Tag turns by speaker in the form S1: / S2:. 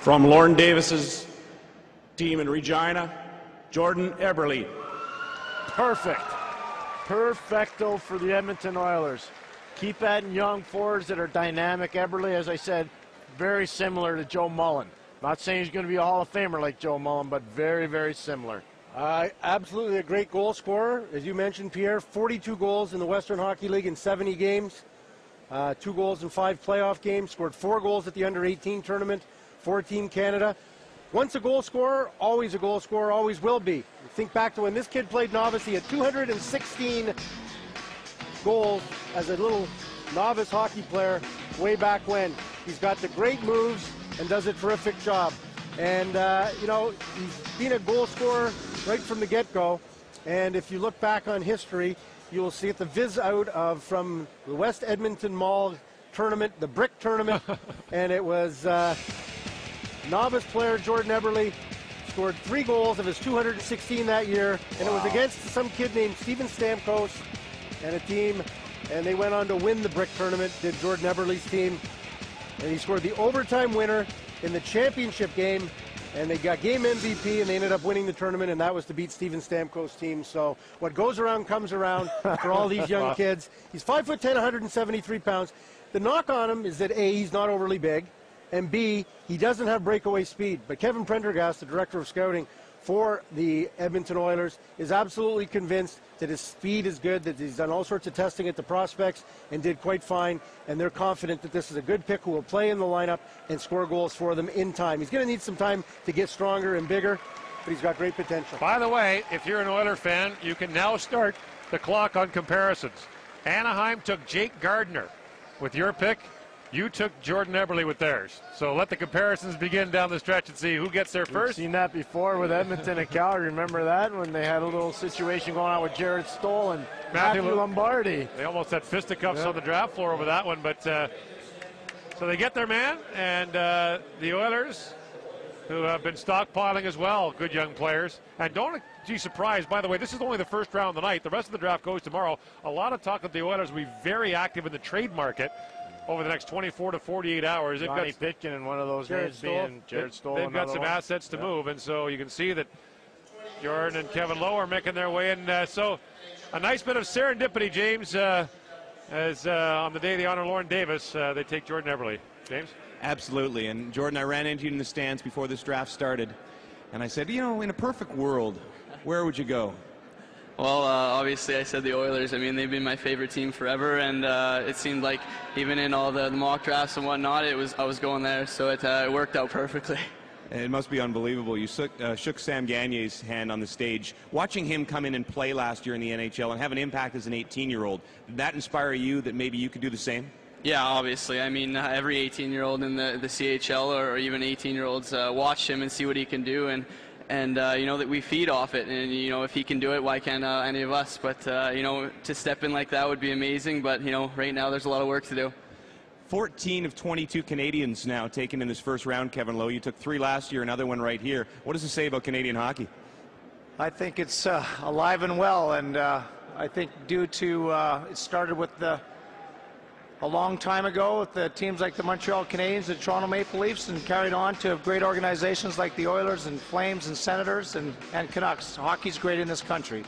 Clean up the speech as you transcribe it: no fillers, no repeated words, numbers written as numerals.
S1: From Lorne Davis's team in Regina, Jordan Eberle.
S2: Perfect. Perfecto for the Edmonton Oilers. Keep adding young forwards that are dynamic. Eberle, as I said, very similar to Joe Mullen. Not saying he's going to be a Hall of Famer like Joe Mullen, but very, very similar.
S3: Absolutely a great goal scorer. As you mentioned, Pierre, 42 goals in the Western Hockey League in 70 games. 2 goals in 5 playoff games. Scored 4 goals at the Under-18 tournament for Team Canada. Once a goal scorer, always will be. Think back to when this kid played novice. He had 216 goals as a little novice hockey player way back when. He's got the great moves and does a terrific job. And, you know, he's been a goal scorer right from the get-go. And if you look back on history, you will see it the viz out of from the West Edmonton Mall tournament, the brick tournament. And it was novice player Jordan Eberle scored 3 goals of his 216 that year. And it was against some kid named Steven Stamkos and a team. And they went on to win the brick tournament, did Jordan Eberle's team. And he scored the overtime winner in the championship game, and they got game MVP, and they ended up winning the tournament, and that was to beat Steven Stamkos' team. So what goes around comes around for all these young kids. He's 5'10", 173 pounds. The knock on him is that A, he's not overly big, and B, he doesn't have breakaway speed. But Kevin Prendergast, the director of scouting for the Edmonton Oilers, is absolutely convinced that his speed is good, that he's done all sorts of testing at the prospects and did quite fine, and they're confident that this is a good pick who will play in the lineup and score goals for them in time. He's going to need some time to get stronger and bigger, but he's got great potential.
S4: By the way, if you're an Oiler fan, you can now start the clock on comparisons. Anaheim took Jake Gardiner with your pick. You took Jordan Eberle with theirs. So let the comparisons begin down the stretch and see who gets there first.
S2: We've seen that before with Edmonton and Calgary. Remember that when they had a little situation going on with Jared Stoll and Matthew Lombardi.
S4: They almost had fisticuffs on the draft floor over that one. But so they get their man, and the Oilers, who have been stockpiling as well, good young players. And don't be surprised, by the way, this is only the first round of the night. The rest of the draft goes tomorrow. A lot of talk that the Oilers will be very active in the trade market over the next 24 to 48 hours.
S2: Johnny Pitkin and one of those names being Jared Stoll.
S4: They've got some assets to move, and so you can see that Jordan and Kevin Lowe are making their way in. So a nice bit of serendipity, James, as on the day they honor Lorne Davis, they take Jordan Eberle. James?
S5: Absolutely. And Jordan, I ran into you in the stands before this draft started, and I said, you know, in a perfect world, where would you go?
S6: Well, obviously I said the Oilers. I mean, they've been my favorite team forever, and it seemed like even in all the mock drafts and whatnot, I was going there, so it worked out perfectly.
S5: It must be unbelievable. You shook Sam Gagner's hand on the stage. Watching him come in and play last year in the NHL and have an impact as an 18-year-old, did that inspire you that maybe you could do the same? Yeah, obviously. I mean, every 18-year-old in the CHL or even 18-year-olds watch him and see what he can do, and you know, that we feed off it, and you know, if he can do it, why can't any of us? But you know, to step in like that would be amazing, but you know, right now there's a lot of work to do. 14 of 22 Canadians now taken in this first round, Kevin Lowe. You took 3 last year, another one right here. What does it say about Canadian hockey?
S7: I think it's alive and well, and I think due to it started with a long time ago with the teams like the Montreal Canadiens, the Toronto Maple Leafs, and carried on to great organizations like the Oilers and Flames and Senators and Canucks. Hockey's great in this country.